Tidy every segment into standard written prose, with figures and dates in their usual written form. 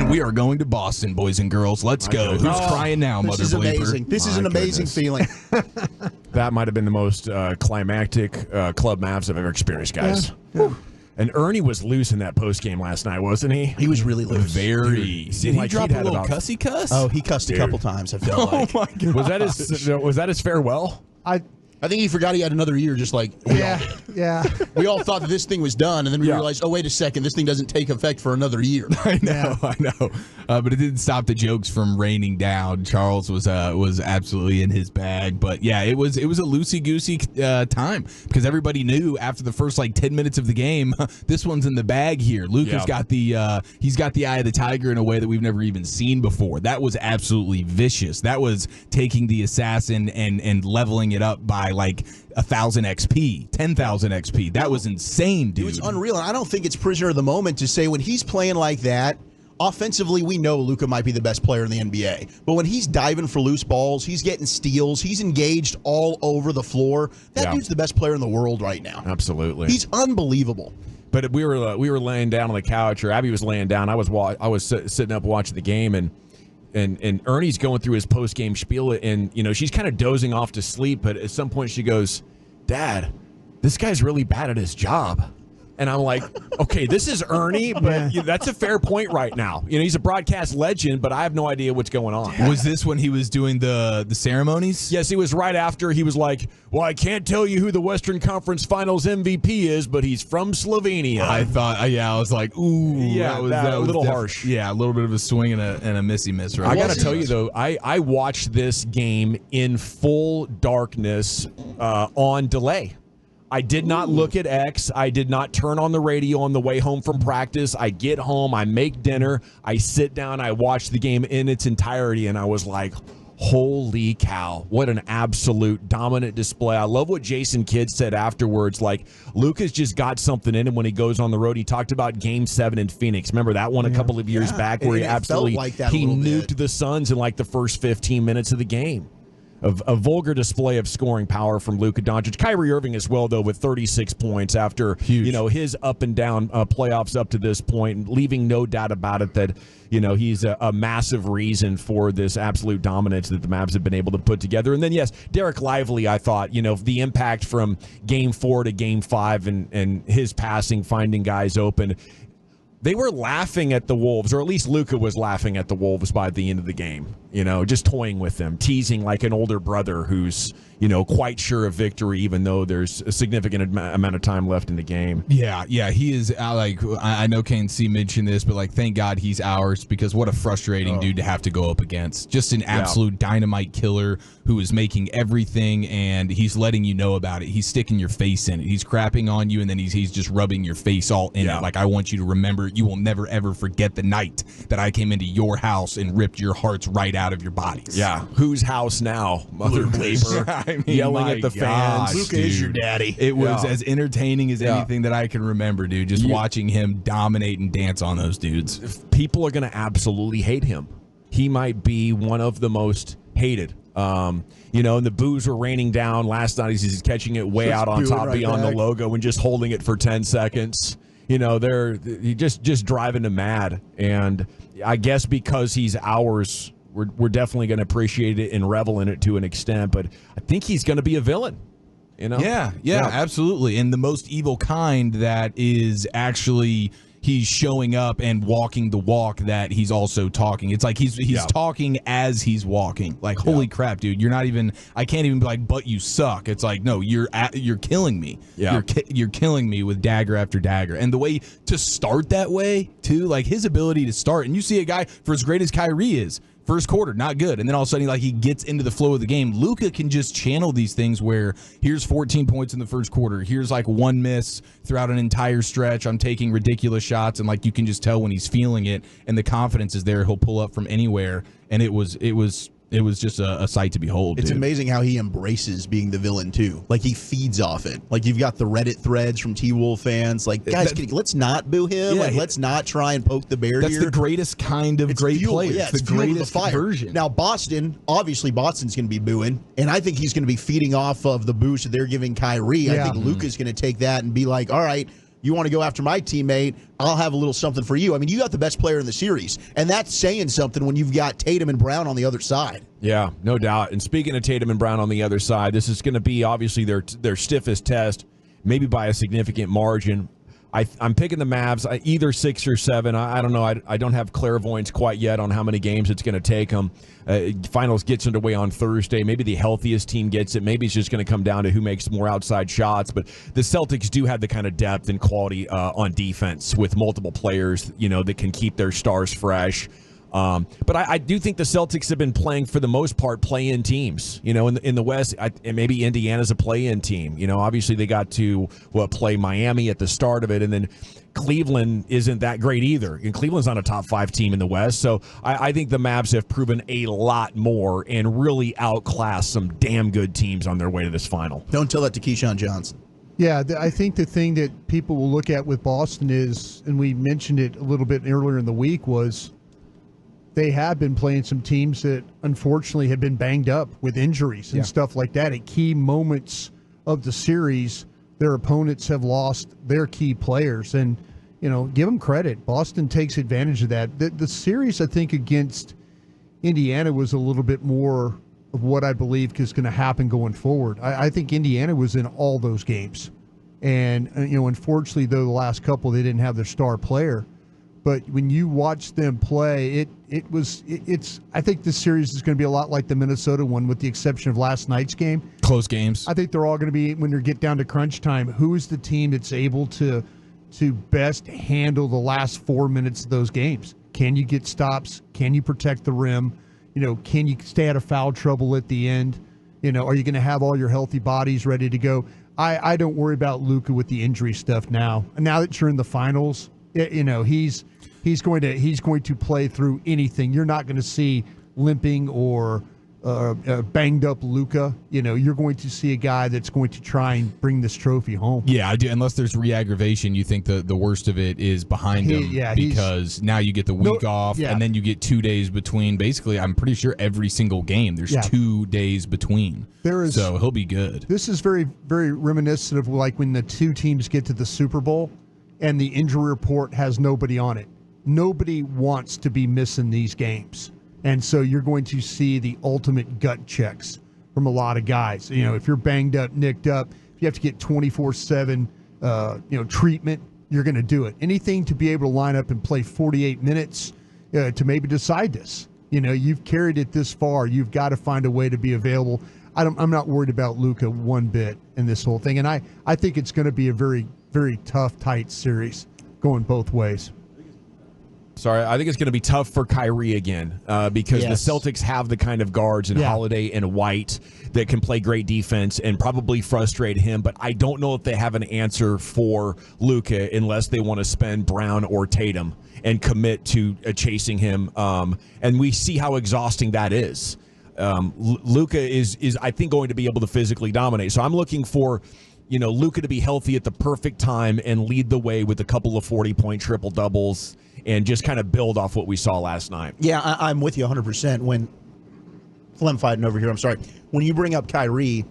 We are going to Boston, boys and girls. Let's go. Who's crying now, mother bleeper? This is amazing. This is an amazing feeling. That might have been the most climactic Club Mavs I've ever experienced, guys. Yeah. And Ernie was loose in that postgame last night, wasn't he? He was really loose. Very. Did he drop a little cussy cuss? Oh, he cussed a couple times, I felt like. Oh, my God. Was that his farewell? I think he forgot he had another year, just like we all thought that this thing was done, and then we realized, oh, wait a second, this thing doesn't take effect for another year. I know. But it didn't stop the jokes from raining down. Charles was absolutely in his bag. But yeah, it was a loosey-goosey time because everybody knew after the first 10 minutes of the game, this one's in the bag here. Luka's got the he's got the eye of the tiger in a way that we've never even seen before. That was absolutely vicious. That was taking the assassin and leveling it up by 1,000 XP, 10,000 XP. That was insane, dude. It was unreal. And I don't think it's prisoner of the moment to say when he's playing like that, offensively, we know Luka might be the best player in the NBA. But when he's diving for loose balls, he's getting steals, he's engaged all over the floor. That dude's the best player in the world right now. Absolutely. He's unbelievable. But we were laying down on the couch, or Abby was laying down. I was sitting up watching the game, and Ernie's going through his post-game spiel, and she's kind of dozing off to sleep, but at some point she goes, "Dad, this guy's really bad at his job." And I'm like, okay, this is Ernie, but that's a fair point right now. He's a broadcast legend, but I have no idea what's going on. Was this when he was doing the ceremonies? Yes, it was right after. He was like, well, I can't tell you who the Western Conference Finals MVP is, but he's from Slovenia. I thought, I was like, ooh. Yeah, that was a little harsh. Yeah, a little bit of a swing and a missy miss. Right? I got to tell you, though, I watched this game in full darkness on delay. I did not look at X. I did not turn on the radio on the way home from practice. I get home, I make dinner, I sit down, I watch the game in its entirety, and I was like, holy cow, what an absolute dominant display. I love what Jason Kidd said afterwards. Luka's just got something in him when he goes on the road. He talked about Game 7 in Phoenix. Remember that one a couple of years back where he absolutely nuked the Suns in the first 15 minutes of the game. A vulgar display of scoring power from Luka Doncic. Kyrie Irving as well, though, with 36 points after his up and down playoffs up to this point, leaving no doubt about it that he's a massive reason for this absolute dominance that the Mavs have been able to put together. And then, yes, Derek Lively, I thought, the impact from Game 4 to Game 5 and his passing, finding guys open. They were laughing at the Wolves, or at least Luka was laughing at the Wolves by the end of the game, just toying with them, teasing like an older brother who's, quite sure of victory, even though there's a significant amount of time left in the game. Yeah, he is, I know KNC mentioned this, but, thank God he's ours, because what a frustrating dude to have to go up against. Just an absolute dynamite killer who is making everything, and he's letting you know about it. He's sticking your face in it. He's crapping on you, and then he's just rubbing your face all in it. I want you to remember, you will never, ever forget the night that I came into your house and ripped your hearts right out of your bodies. Yeah. Whose house now, mother bleeper? Yelling at the fans. Luka is your daddy. It was as entertaining as anything that I can remember, dude. Just watching him dominate and dance on those dudes. People are going to absolutely hate him. He might be one of the most hated. And the boos were raining down last night. He's catching it way out on top beyond the logo and just holding it for 10 seconds. They're just driving him mad. And I guess because he's ours, we're definitely going to appreciate it and revel in it to an extent. But I think he's going to be a villain. Yeah, absolutely. And the most evil kind that is actually he's showing up and walking the walk that he's also talking. It's like he's talking as he's walking. Holy crap, dude! You're not even. I can't even be like, but you suck. It's like, no, you're killing me. Yeah, you're killing me with dagger after dagger. And the way to start that way too, his ability to start. And you see a guy for as great as Kyrie is. First quarter, not good. And then all of a sudden, he gets into the flow of the game. Luka can just channel these things where here's 14 points in the first quarter. Here's one miss throughout an entire stretch. I'm taking ridiculous shots. And you can just tell when he's feeling it and the confidence is there. He'll pull up from anywhere. And it was just a sight to behold. It's amazing how he embraces being the villain too. He feeds off it. You've got the Reddit threads from T-Wolf fans. Guys, let's not boo him. Let's not try and poke the bear. That's the greatest kind of great player. Yeah, it's the greatest version. Now Boston's going to be booing, and I think he's going to be feeding off of the boost that they're giving Kyrie. I think Luka's going to take that and be like, all right, you want to go after my teammate, I'll have a little something for you. I mean, you got the best player in the series, and that's saying something when you've got Tatum and Brown on the other side. Yeah, no doubt. And speaking of Tatum and Brown on the other side, this is going to be obviously their stiffest test, maybe by a significant margin. I'm picking the Mavs, either 6 or 7. I don't know. I don't have clairvoyance quite yet on how many games it's going to take them. Finals gets underway on Thursday. Maybe the healthiest team gets it. Maybe it's just going to come down to who makes more outside shots. But the Celtics do have the kind of depth and quality on defense with multiple players, that can keep their stars fresh. But I do think the Celtics have been playing, for the most part, play-in teams. In the West, and maybe Indiana's a play-in team. Obviously they got to play Miami at the start of it, and then Cleveland isn't that great either. And Cleveland's not a top 5 team in the West. So I think the Mavs have proven a lot more and really outclassed some damn good teams on their way to this final. Don't tell that to Keyshawn Johnson. Yeah, I think the thing that people will look at with Boston is, and we mentioned it a little bit earlier in the week, was they have been playing some teams that unfortunately have been banged up with injuries and stuff like that. At key moments of the series, their opponents have lost their key players. And, give them credit. Boston takes advantage of that. The series, I think, against Indiana was a little bit more of what I believe is going to happen going forward. I think Indiana was in all those games. And, unfortunately, though, the last couple, they didn't have their star player. But when you watch them play, I think this series is going to be a lot like the Minnesota one, with the exception of last night's game. Close games. I think they're all going to be, when you get down to crunch time, who is the team that's able to best handle the last 4 minutes of those games? Can you get stops? Can you protect the rim? Can you stay out of foul trouble at the end? Are you going to have all your healthy bodies ready to go? I don't worry about Luka with the injury stuff now. Now that you're in the finals, he's going to play through anything. You're not going to see limping or banged up Luka. You're going to see a guy that's going to try and bring this trophy home. Yeah, I do. Unless there's re-aggravation, you think the worst of it is behind him, because now you get the week off, and then you get 2 days between. Basically, I'm pretty sure every single game there's 2 days between. So he'll be good. This is very, very reminiscent of like when the two teams get to the Super Bowl and the injury report has nobody on it. Nobody wants to be missing these games. And so you're going to see the ultimate gut checks from a lot of guys. If you're banged up, nicked up, if you have to get 24/7 treatment, you're going to do it. Anything to be able to line up and play 48 minutes to maybe decide this. You've carried it this far. You've got to find a way to be available. I'm not worried about Luka one bit in this whole thing. And I think it's going to be a very, very tough, tight series going both ways. Sorry, I think it's going to be tough for Kyrie again because the Celtics have the kind of guards in Holiday and White that can play great defense and probably frustrate him. But I don't know if they have an answer for Luka unless they want to spend Brown or Tatum and commit to chasing him. And we see how exhausting that is. Luka is, I think, going to be able to physically dominate. So I'm looking for Luka to be healthy at the perfect time and lead the way with a couple of 40-point triple-doubles and just kind of build off what we saw last night. Yeah, I'm with you 100%. When Flem fighting over here, I'm sorry. When you bring up Kyrie,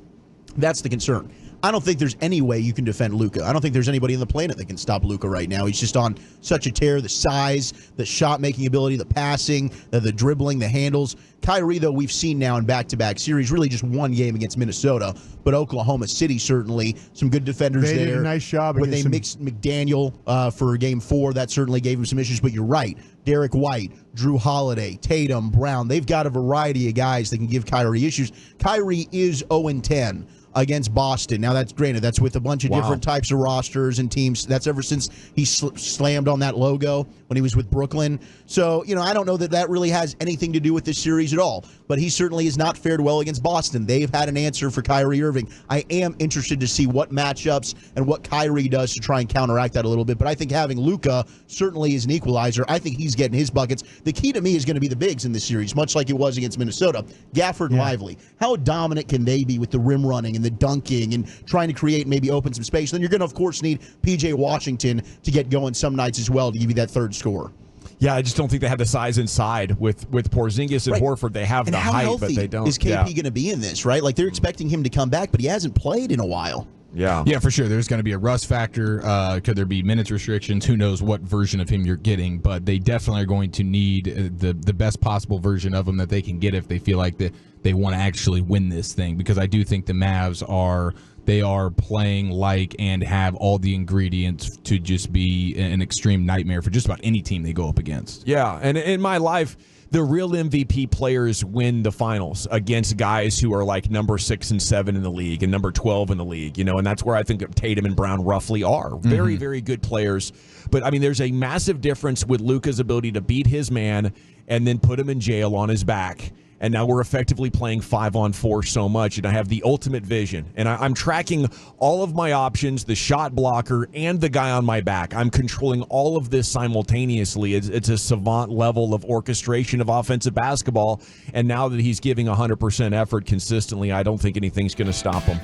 that's the concern. I don't think there's any way you can defend Luka. I don't think there's anybody on the planet that can stop Luka right now. He's just on such a tear. The size, the shot-making ability, the passing, the dribbling, the handles. Kyrie, though, we've seen now in back-to-back series, really just one game against Minnesota, but Oklahoma City certainly, some good defenders they there. Did a nice job. When they mixed McDaniel for Game 4, that certainly gave him some issues, but you're right. Derek White, Drew Holiday, Tatum, Brown, they've got a variety of guys that can give Kyrie issues. Kyrie is 0-10 against Boston. Now, that's granted, that's with a bunch of different types of rosters and teams. That's ever since he slammed on that logo when he was with Brooklyn. So, I don't know that really has anything to do with this series at all. But he certainly has not fared well against Boston. They've had an answer for Kyrie Irving. I am interested to see what matchups and what Kyrie does to try and counteract that a little bit. But I think having Luka certainly is an equalizer. I think he's getting his buckets. The key to me is going to be the bigs in this series, much like it was against Minnesota. Gafford and Lively. How dominant can they be with the rim running and the dunking and trying to create, maybe open some space? Then you're going to, of course, need P.J. Washington to get going some nights as well to give you that third score. Yeah, I just don't think they have the size inside with Porzingis and Horford. They have the height, but they don't. Is KP going to be in this, right? Like, they're expecting him to come back, but he hasn't played in a while. Yeah, for sure. There's going to be a rust factor. Could there be minutes restrictions? Who knows what version of him you're getting, but they definitely are going to need the best possible version of him that they can get if they feel like that they want to actually win this thing, because I do think the Mavs are playing like and have all the ingredients to just be an extreme nightmare for just about any team they go up against. Yeah, and in my life, the real MVP players win the finals against guys who are like number 6 and 7 in the league and number 12 in the league, and that's where I think Tatum and Brown roughly are. Very, very good players. But, I mean, there's a massive difference with Luka's ability to beat his man and then put him in jail on his back. And now we're effectively playing 5-on-4 so much, and I have the ultimate vision. And I'm tracking all of my options, the shot blocker, and the guy on my back. I'm controlling all of this simultaneously. It's a savant level of orchestration of offensive basketball. And now that he's giving 100% effort consistently, I don't think anything's going to stop him.